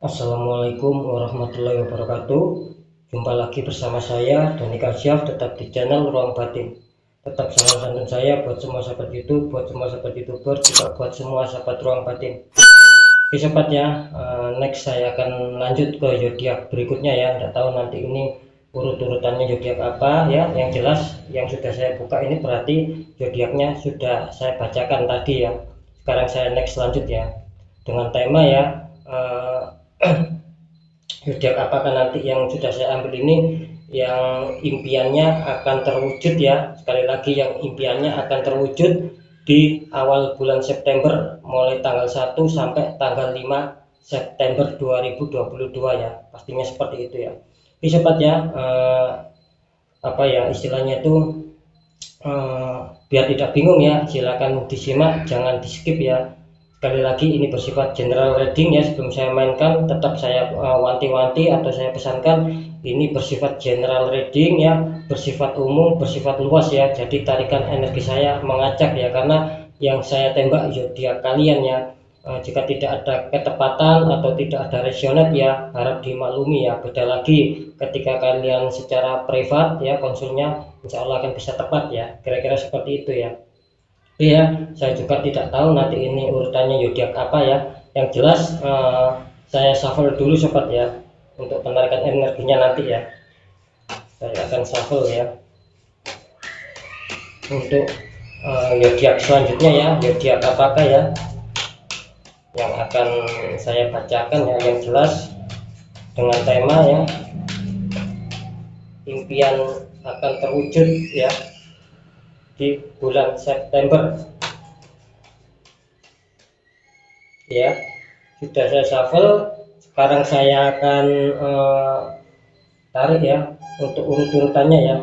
Assalamualaikum warahmatullahi wabarakatuh. Jumpa lagi bersama saya Dani Kasyaf, tetap di channel Ruang Batin. Tetap salam santun saya buat semua sahabat YouTube, buat semua sahabat YouTuber, juga buat semua sahabat Ruang Batin. Oke sobat ya, next saya akan lanjut ke zodiak berikutnya ya. Tidak tahu nanti ini urut-urutannya zodiak apa ya. Yang jelas yang sudah saya buka ini berarti zodiaknya sudah saya bacakan tadi ya. Sekarang saya next lanjut ya dengan tema ya. Zodiak apakah nanti yang sudah saya ambil ini yang impiannya akan terwujud ya. Sekali lagi yang impiannya akan terwujud di awal bulan September, mulai tanggal 1 sampai tanggal 5 September 2022 ya, pastinya seperti itu ya. Oke sobat ya, apa ya istilahnya itu, biar tidak bingung ya, silakan disimak, jangan di skip ya. Sekali lagi ini bersifat general reading ya, sebelum saya mainkan tetap saya wanti-wanti atau saya pesankan ini bersifat general reading ya, bersifat umum, bersifat luas ya. Jadi tarikan energi saya mengacak ya, karena yang saya tembak zodiak kalian ya. Jika tidak ada ketepatan atau tidak ada resonate ya, harap dimaklumi ya. Beda lagi ketika kalian secara privat ya konsulnya, insya Allah akan bisa tepat ya, kira-kira seperti itu ya. Iya, saya juga tidak tahu nanti ini urutannya zodiak apa ya. Yang jelas saya shuffle dulu sobat ya, untuk penarikan energinya nanti ya. Saya akan shuffle ya untuk zodiak selanjutnya ya. Zodiak apakah ya yang akan saya bacakan ya. Yang jelas dengan tema ya, impian akan terwujud ya di bulan September ya. Sudah saya shuffle, sekarang saya akan tarik ya untuk urut-urutannya ya.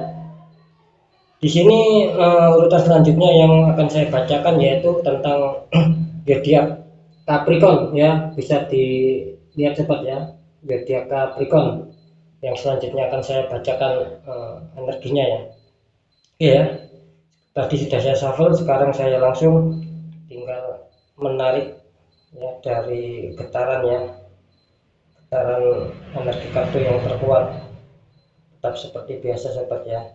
Di sini urutan selanjutnya yang akan saya bacakan yaitu tentang zodiak Capricorn ya. Bisa dilihat cepat ya, zodiak Capricorn yang selanjutnya akan saya bacakan energinya ya. Oke ya, tadi sudah saya shuffle, sekarang saya langsung tinggal menarik ya dari getaran ya, getaran energi kartu yang terkuat. Tetap seperti biasa sobat ya.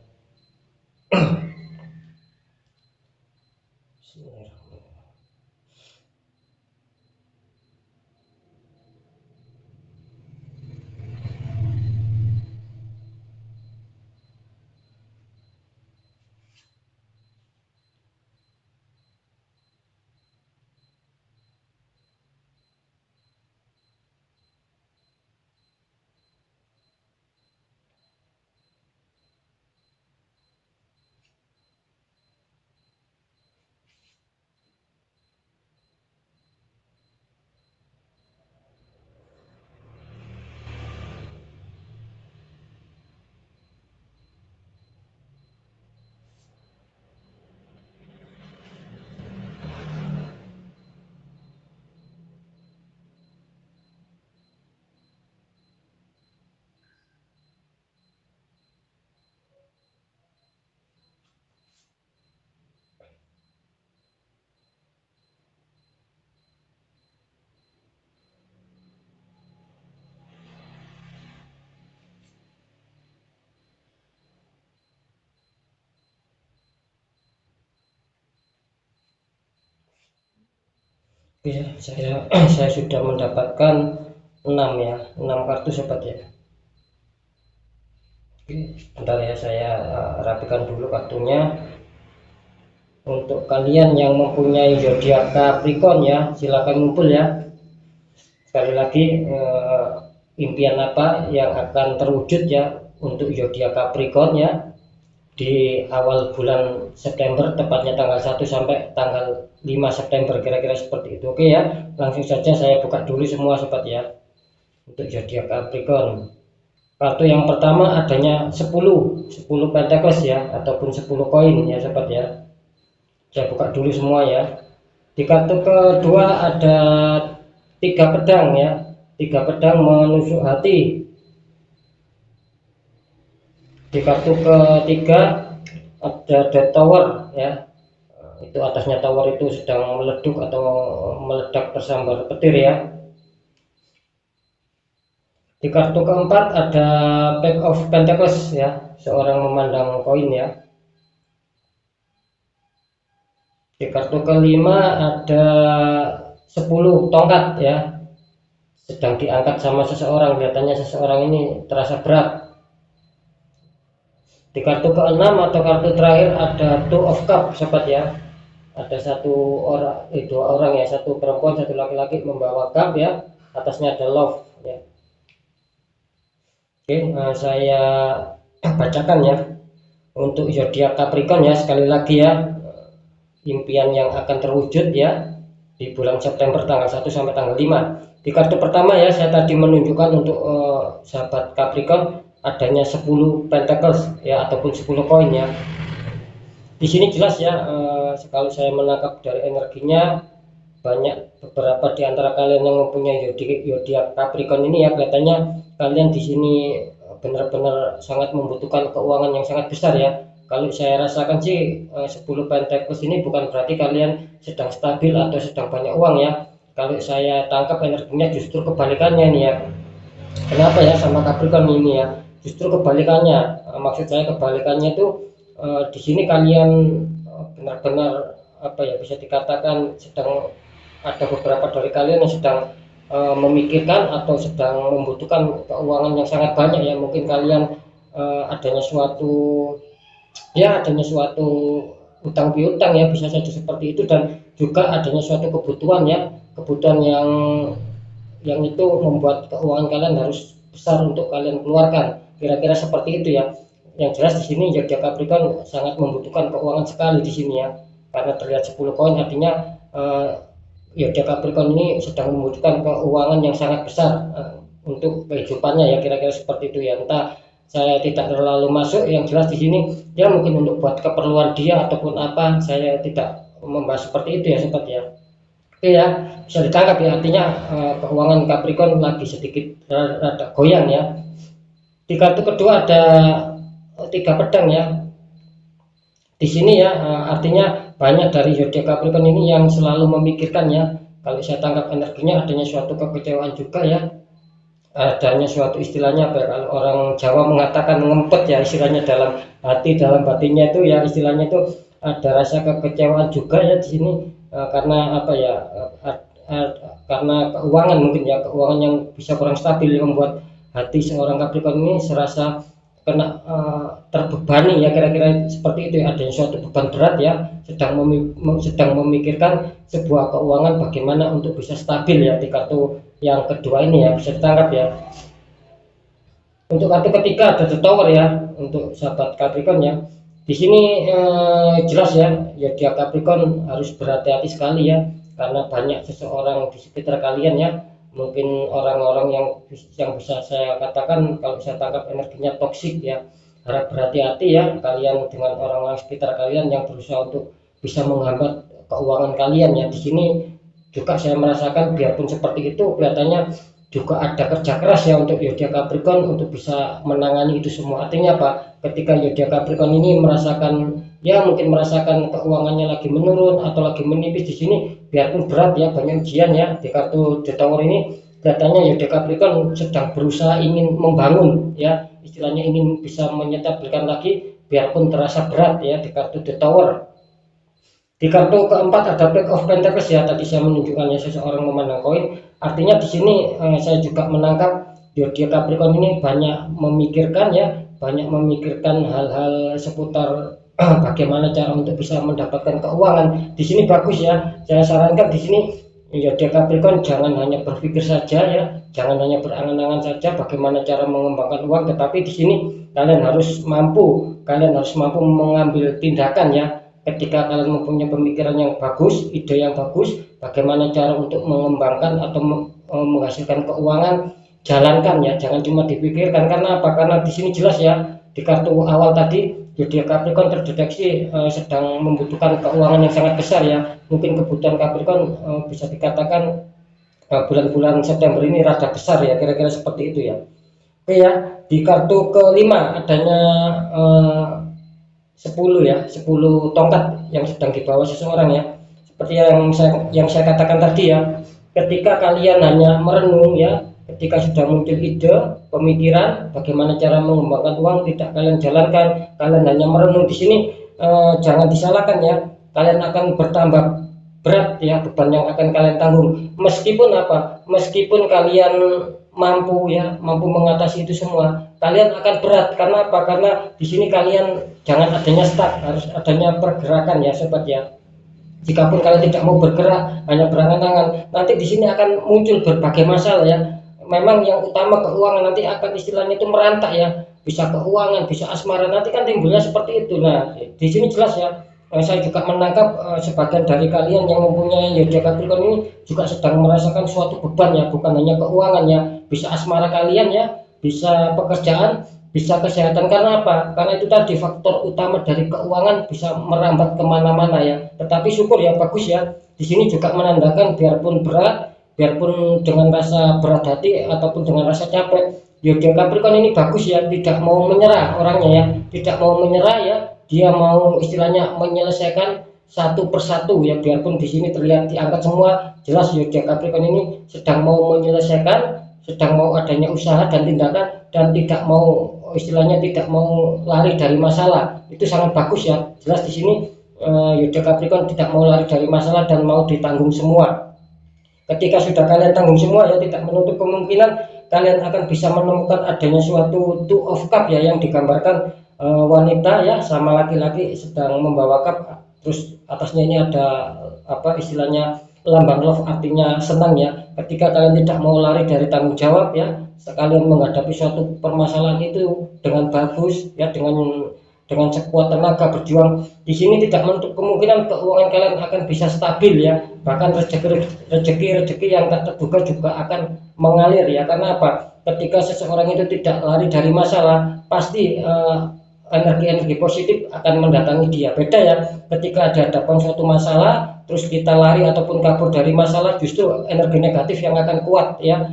Oke, saya sudah mendapatkan 6 ya, 6 kartu sobat ya. Oke, bentar ya, saya rapikan dulu kartunya. Untuk kalian yang mempunyai zodiak Capricorn ya, silakan ngumpul ya. Sekali lagi, impian apa yang akan terwujud ya untuk zodiak Capricorn ya di awal bulan September, tepatnya tanggal 1 sampai tanggal 5 September, kira-kira seperti itu. Oke ya, langsung saja saya buka dulu semua sobat ya untuk zodiak Capricorn. Kartu yang pertama adanya 10 Pentacle ya, ataupun 10 koin ya sobat ya. Saya buka dulu semua ya. Di kartu kedua ada 3 pedang ya, 3 pedang menusuk hati. Di kartu ketiga ada Death Tower ya, itu atasnya tower itu sedang meleduk atau meledak tersambar petir ya. Di kartu keempat ada Pack of Pentacles ya, seorang memandang koin ya. Di kartu kelima ada 10 tongkat ya, sedang diangkat sama seseorang, kelihatannya seseorang ini terasa berat. Di kartu keenam atau kartu terakhir ada Two of Cup sobat ya, ada dua orang ya, satu perempuan satu laki-laki membawa cup ya, atasnya ada love ya. Oke, saya bacakan ya untuk zodiak Capricorn ya, sekali lagi ya, impian yang akan terwujud ya di bulan September tanggal 1 sampai tanggal 5. Di kartu pertama ya, saya tadi menunjukkan untuk sahabat Capricorn adanya 10 pentacles ya, ataupun 10 koin ya. Di sini jelas ya, sekali saya menangkap dari energinya, banyak beberapa di antara kalian yang mempunyai zodiak Capricorn ini ya, kelihatannya kalian di sini benar-benar sangat membutuhkan keuangan yang sangat besar ya. Kalau saya rasakan sih 10 pentacles ini bukan berarti kalian sedang stabil atau sedang banyak uang ya. Kalau saya tangkap energinya justru kebalikannya nih ya. Kenapa ya sama Capricorn ini ya? Justru kebalikannya. Maksud saya kebalikannya itu di sini kalian benar-benar apa ya, bisa dikatakan sedang ada beberapa dari kalian yang sedang memikirkan atau sedang membutuhkan keuangan yang sangat banyak ya. Mungkin kalian adanya suatu utang piutang ya, bisa saja seperti itu, dan juga adanya suatu kebutuhan ya, kebutuhan yang itu membuat keuangan kalian harus besar untuk kalian keluarkan, kira-kira seperti itu ya. Yang jelas di sini zodiak Capricorn sangat membutuhkan keuangan sekali di sini ya, karena terlihat 10 koin, artinya zodiak Capricorn ini sedang membutuhkan keuangan yang sangat besar untuk kehidupannya ya, kira-kira seperti itu ya. Entah, saya tidak terlalu masuk, yang jelas di sini ya mungkin untuk buat keperluan dia ataupun apa, saya tidak membahas seperti itu ya sobat ya. Oke ya, bisa ditangkap ya, artinya keuangan Capricorn lagi sedikit rada goyang ya. Di kartu kedua ada 3 pedang ya. Di sini ya, artinya banyak dari zodiak Capricorn ini yang selalu memikirkan ya. Kalau saya tangkap energinya adanya suatu kekecewaan juga ya, adanya suatu istilahnya apa ya, kalau orang Jawa mengatakan ngempet ya, istilahnya dalam hati, dalam batinnya itu ya, istilahnya itu ada rasa kekecewaan juga ya di sini, karena apa ya, karena keuangan mungkin ya, keuangan yang bisa kurang stabil yang membuat hati seorang Capricorn ini serasa kena terbebani ya, kira-kira seperti itu ya, adanya suatu beban berat ya, sedang memikirkan sebuah keuangan bagaimana untuk bisa stabil ya. Di kartu yang kedua ini ya, bisa ditangkap ya. Untuk kartu ketiga ada The Tower ya, untuk sahabat Capricorn ya. Di sini jelas ya, zodiak Capricorn harus berhati-hati sekali ya, karena banyak seseorang di sekitar kalian ya, mungkin orang-orang yang bisa saya katakan kalau saya tangkap energinya toksik ya. Harap berhati-hati ya kalian dengan orang-orang sekitar kalian yang berusaha untuk bisa menghambat keuangan kalian ya. Di sini juga saya merasakan, biarpun seperti itu, kelihatannya juga ada kerja keras ya untuk zodiak Capricorn untuk bisa menangani itu semua. Artinya apa? Ketika zodiak Capricorn ini merasakan ya, mungkin merasakan keuangannya lagi menurun atau lagi menipis, di sini biarpun berat ya, banyak ujian ya. Di kartu The Tower ini kelihatannya zodiak Capricorn sedang berusaha ingin membangun ya, istilahnya ingin bisa menyetabilkan lagi biarpun terasa berat ya. Di kartu The Tower. Di kartu keempat ada Pack of Pentacles ya, tadi saya menunjukkannya seseorang memandang koin, artinya di sini saya juga menangkap zodiak Capricorn ini banyak memikirkan ya, banyak memikirkan hal-hal seputar bagaimana cara untuk bisa mendapatkan keuangan. Di sini bagus ya, saya sarankan di sini zodiak Capricorn jangan hanya berpikir saja ya, jangan hanya berangan-angan saja bagaimana cara mengembangkan uang, tetapi di sini kalian harus mampu mengambil tindakan ya. Ketika kalian mempunyai pemikiran yang bagus, ide yang bagus, bagaimana cara untuk mengembangkan atau menghasilkan keuangan, jalankan ya, jangan cuma dipikirkan. Karena apa? Karena di sini jelas ya, di kartu awal tadi zodiak Capricorn terdeteksi sedang membutuhkan keuangan yang sangat besar ya. Mungkin kebutuhan Capricorn bisa dikatakan bulan-bulan September ini rada besar ya, kira-kira seperti itu ya. Oke ya, di kartu kelima adanya 10 ya, 10 tongkat yang sedang dibawa seseorang ya. Seperti yang saya katakan tadi ya, ketika kalian hanya merenung ya, Ketika sudah muncul ide, pemikiran bagaimana cara mengembangkan uang, tidak kalian jalankan, kalian hanya merenung di sini, jangan disalahkan ya, kalian akan bertambah berat ya beban yang akan kalian tanggung. Meskipun apa? Meskipun kalian mampu ya, mampu mengatasi itu semua, kalian akan berat. Karena apa? Karena di sini kalian jangan adanya stuck, harus adanya pergerakan ya sobat ya. Jikapun kalian tidak mau bergerak, hanya berangan-angan, nanti di sini akan muncul berbagai masalah ya. Memang yang utama keuangan, nanti akan istilahnya itu merantak ya. Bisa keuangan, bisa asmara, nanti kan timbulnya seperti itu. Nah, di sini jelas ya. Saya juga menangkap sebagian dari kalian yang mempunyai zodiak Capricorn ini juga sedang merasakan suatu beban ya, bukan hanya keuangan ya, bisa asmara kalian ya, bisa pekerjaan, bisa kesehatan. Karena apa? Karena itu tadi faktor utama dari keuangan bisa merambat kemana-mana ya. Tetapi syukur ya, bagus ya. Di sini juga menandakan biarpun berat, biarpun dengan rasa berat hati ataupun dengan rasa capek, zodiak Capricorn ini bagus ya, tidak mau menyerah orangnya ya, tidak mau menyerah ya. Dia mau istilahnya menyelesaikan satu persatu ya, biarpun di sini terlihat diangkat semua, jelas zodiak Capricorn ini sedang mau menyelesaikan, sedang mau adanya usaha dan tindakan, dan tidak mau istilahnya tidak mau lari dari masalah. Itu sangat bagus ya, jelas di sini zodiak Capricorn tidak mau lari dari masalah dan mau ditanggung semua. Ketika sudah kalian tanggung semua ya, tidak menutup kemungkinan kalian akan bisa menemukan adanya suatu two of cup ya, yang digambarkan wanita ya sama laki-laki sedang membawa cup, terus atasnya ini ada apa istilahnya lambang love, artinya senang ya. Ketika kalian tidak mau lari dari tanggung jawab ya, sekalian menghadapi suatu permasalahan itu dengan bagus ya, dengan sekuat tenaga berjuang, di sini tidak menutup kemungkinan keuangan kalian akan bisa stabil ya, bahkan rezeki yang tak terduga juga akan mengalir ya. Karena apa? Ketika seseorang itu tidak lari dari masalah, pasti energi-energi positif akan mendatangi dia. Beda ya, ketika ada hadapan suatu masalah terus kita lari ataupun kabur dari masalah, justru energi negatif yang akan kuat ya,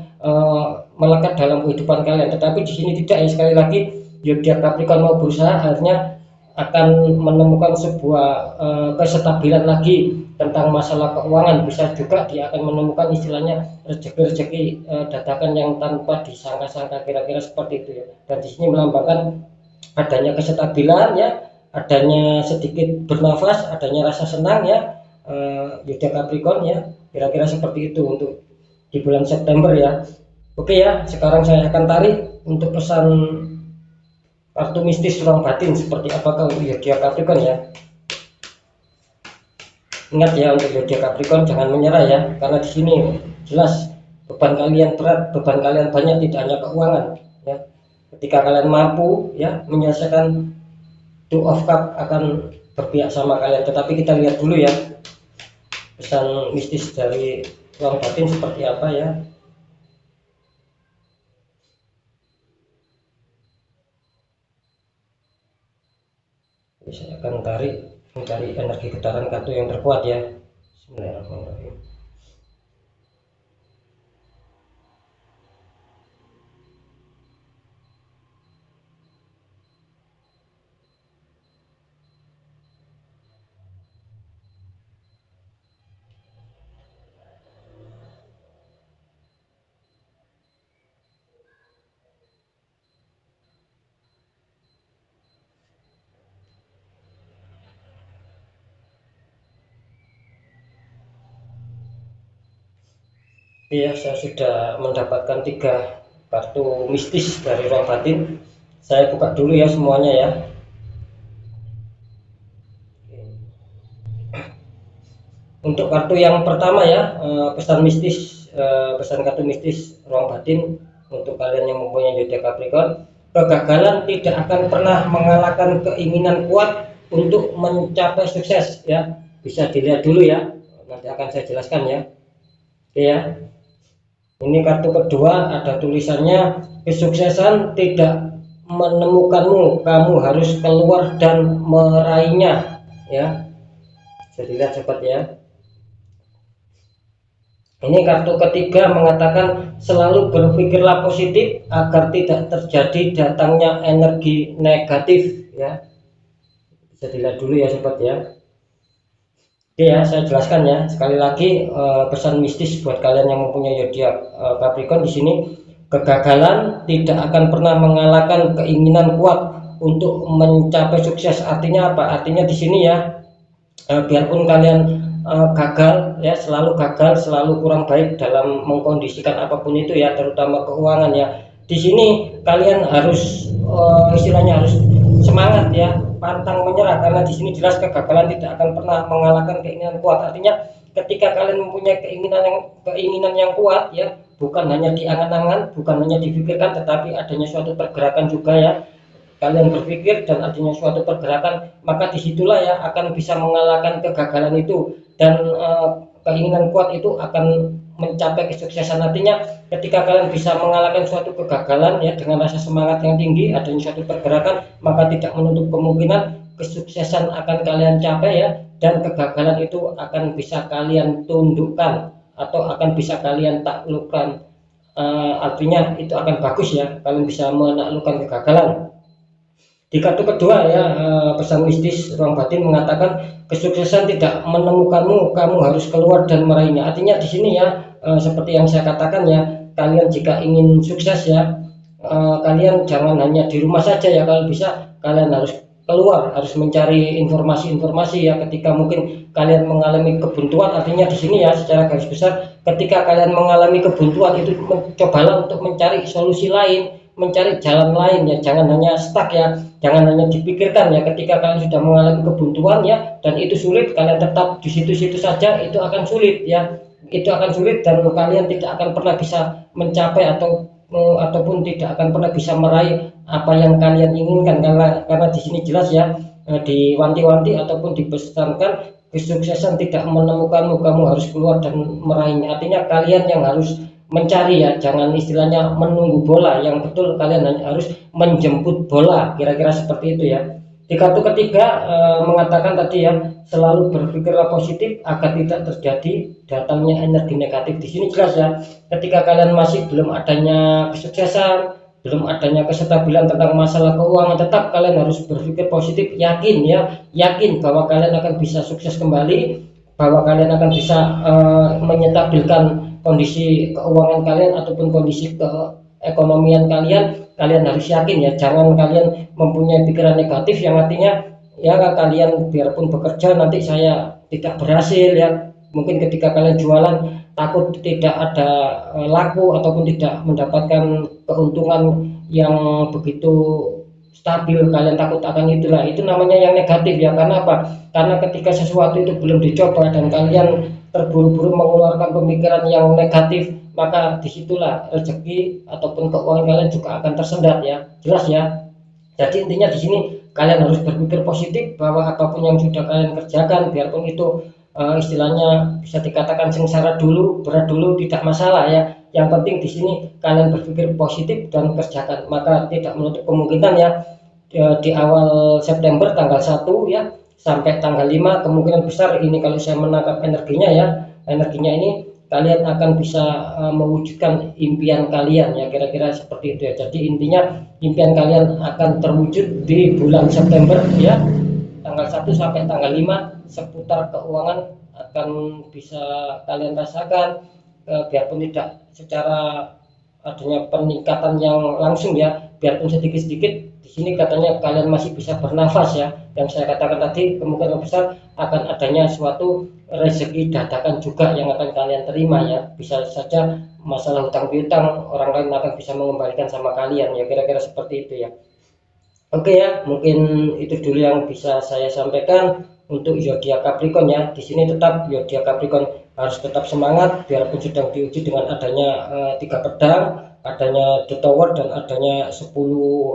melekat dalam kehidupan kalian. Tetapi di sini tidak ya, sekali lagi zodiak Capricorn mau berusaha, akhirnya akan menemukan sebuah kestabilan lagi tentang masalah keuangan. Bisa juga dia akan menemukan istilahnya rezeki-rezeki dadakan yang tanpa disangka-sangka, kira-kira seperti itu ya. Dan di sini melambangkan adanya kestabilan ya, adanya sedikit bernafas, adanya rasa senang ya, zodiak Capricorn ya, kira-kira seperti itu untuk di bulan September ya. Oke ya, sekarang saya akan tarik untuk pesan kartu mistis ruang batin seperti apakah untuk zodiak Capricorn ya. Ingat ya, untuk zodiak Capricorn jangan menyerah ya, karena di sini jelas beban kalian berat, beban kalian banyak, tidak hanya keuangan ya. Ketika kalian mampu ya menyelesaikan, two of cup akan berpihak sama kalian. Tetapi kita lihat dulu ya pesan mistis dari ruang batin seperti apa ya. Saya akan mencari energi getaran kartu yang terkuat ya. Bismillahirrahmanirrahim. Ya, saya sudah mendapatkan 3 kartu mistis dari ruang batin. Saya buka dulu ya semuanya ya. Untuk kartu yang pertama ya, pesan kartu mistis ruang batin untuk kalian yang mempunyai zodiak Capricorn. Kegagalan tidak akan pernah mengalahkan keinginan kuat untuk mencapai sukses ya. Bisa dilihat dulu ya, nanti akan saya jelaskan ya. Oke ya. Ini kartu kedua, ada tulisannya kesuksesan tidak menemukanmu, kamu harus keluar dan meraihnya ya. Bisa dilihat sobat ya. Ini kartu ketiga mengatakan selalu berpikirlah positif agar tidak terjadi datangnya energi negatif ya. Bisa dilihat dulu ya sobat ya. Oke ya, saya jelaskan ya sekali lagi pesan mistis buat kalian yang mempunyai zodiak Capricorn di sini. Kegagalan tidak akan pernah mengalahkan keinginan kuat untuk mencapai sukses. Artinya apa? Artinya di sini ya, biarpun kalian gagal ya, selalu gagal, selalu kurang baik dalam mengkondisikan apapun itu ya, terutama keuangan ya. Di sini kalian harus istilahnya harus semangat ya, pantang menyerah, karena di sini jelas kegagalan tidak akan pernah mengalahkan keinginan kuat. Artinya ketika kalian mempunyai keinginan yang kuat ya, bukan hanya diangan-angan, bukan hanya dipikirkan, tetapi adanya suatu pergerakan juga ya. Kalian berpikir dan adanya suatu pergerakan, maka disitulah ya akan bisa mengalahkan kegagalan itu, dan keinginan kuat itu akan mencapai kesuksesan. Artinya ketika kalian bisa mengalahkan suatu kegagalan ya dengan rasa semangat yang tinggi, adanya suatu pergerakan, maka tidak menutup kemungkinan kesuksesan akan kalian capai ya, dan kegagalan itu akan bisa kalian tundukkan atau akan bisa kalian taklukkan. Artinya itu akan bagus ya, kalian bisa menaklukkan kegagalan. Di kartu kedua ya, pesan mistis ruang batin mengatakan kesuksesan tidak menemukanmu, kamu harus keluar dan meraihnya. Artinya di sini ya, seperti yang saya katakan ya, kalian jika ingin sukses ya, kalian jangan hanya di rumah saja ya, kalau bisa kalian harus keluar, harus mencari informasi-informasi ya. Ketika mungkin kalian mengalami kebuntuan, artinya di sini ya secara garis besar, ketika kalian mengalami kebuntuan itu cobalah untuk mencari solusi lain, mencari jalan lain ya, jangan hanya stuck ya, jangan hanya dipikirkan ya. Ketika kalian sudah mengalami kebuntuan ya, dan itu sulit, kalian tetap di situ-situ saja, itu akan sulit ya, itu akan sulit, dan kalian tidak akan pernah bisa mencapai ataupun tidak akan pernah bisa meraih apa yang kalian inginkan, karena di sini jelas ya, diwanti-wanti ataupun dipesankan kesuksesan tidak menemukanmu, kamu harus keluar dan meraihnya. Artinya kalian yang harus mencari ya, jangan istilahnya menunggu bola, yang betul kalian harus menjemput bola, kira-kira seperti itu ya. Di kartu ketiga mengatakan tadi ya, selalu berpikirlah positif agar tidak terjadi datangnya energi negatif. Di sini jelas ya, ketika kalian masih belum adanya kesuksesan, belum adanya kestabilan tentang masalah keuangan, tetap kalian harus berpikir positif, yakin ya, yakin bahwa kalian akan bisa sukses kembali, bahwa kalian akan bisa menyetabilkan kondisi keuangan kalian ataupun kondisi keekonomian kalian. Kalian harus yakin ya, jangan kalian mempunyai pikiran negatif yang artinya ya, kalian biarpun bekerja nanti saya tidak berhasil ya, mungkin ketika kalian jualan takut tidak ada laku ataupun tidak mendapatkan keuntungan yang begitu stabil, kalian takut akan itulah, itu namanya yang negatif ya. Karena apa? Karena ketika sesuatu itu belum dicoba dan kalian terburu-buru mengeluarkan pemikiran yang negatif, maka disitulah rezeki ataupun keuangan kalian juga akan tersendat ya, jelas ya. Jadi intinya di sini kalian harus berpikir positif bahwa apapun yang sudah kalian kerjakan, biarpun itu istilahnya bisa dikatakan sengsara dulu, berat dulu, tidak masalah ya. Yang penting di sini kalian berpikir positif dan kerjakan, maka tidak menutup kemungkinan ya, di awal September tanggal 1 ya sampai tanggal 5, kemungkinan besar ini kalau saya menangkap energinya ya, energinya ini kalian akan bisa mewujudkan impian kalian ya, kira-kira seperti itu ya. Jadi intinya impian kalian akan terwujud di bulan September ya, tanggal 1 sampai tanggal 5. Seputar keuangan akan bisa kalian rasakan, biarpun tidak secara adanya peningkatan yang langsung ya, biarpun sedikit-sedikit. Di sini katanya kalian masih bisa bernafas ya, yang saya katakan tadi, kemungkinan besar akan adanya suatu rezeki dadakan juga yang akan kalian terima ya. Bisa saja masalah hutang piutang orang lain akan bisa mengembalikan sama kalian ya, kira-kira seperti itu ya. Oke ya, mungkin itu dulu yang bisa saya sampaikan untuk zodiak Capricorn ya. Di sini tetap zodiak Capricorn harus tetap semangat, biarpun sedang diuji dengan adanya 3 pedang, adanya The Tower, dan adanya 10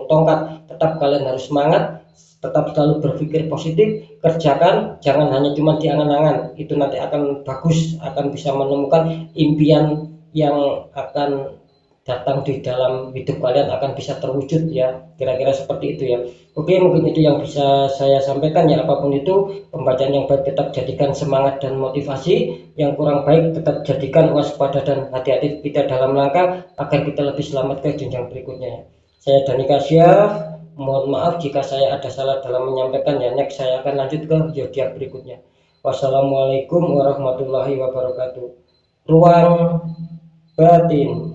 tongkat. Tetap kalian harus semangat, tetap selalu berpikir positif, kerjakan, jangan hanya cuma diangan-angan. Itu nanti akan bagus, akan bisa menemukan impian yang akan datang di dalam hidup kalian, akan bisa terwujud ya, kira-kira seperti itu ya. Oke, mungkin itu yang bisa saya sampaikan ya. Apapun itu, pembacaan yang baik tetap jadikan semangat dan motivasi, yang kurang baik tetap jadikan waspada dan hati-hati kita dalam langkah agar kita lebih selamat ke jenjang berikutnya ya. Saya Dani Kasyaf, mohon maaf jika saya ada salah dalam menyampaikan ya. Next saya akan lanjut ke zodiak berikutnya. Wassalamualaikum warahmatullahi wabarakatuh. Ruang batin.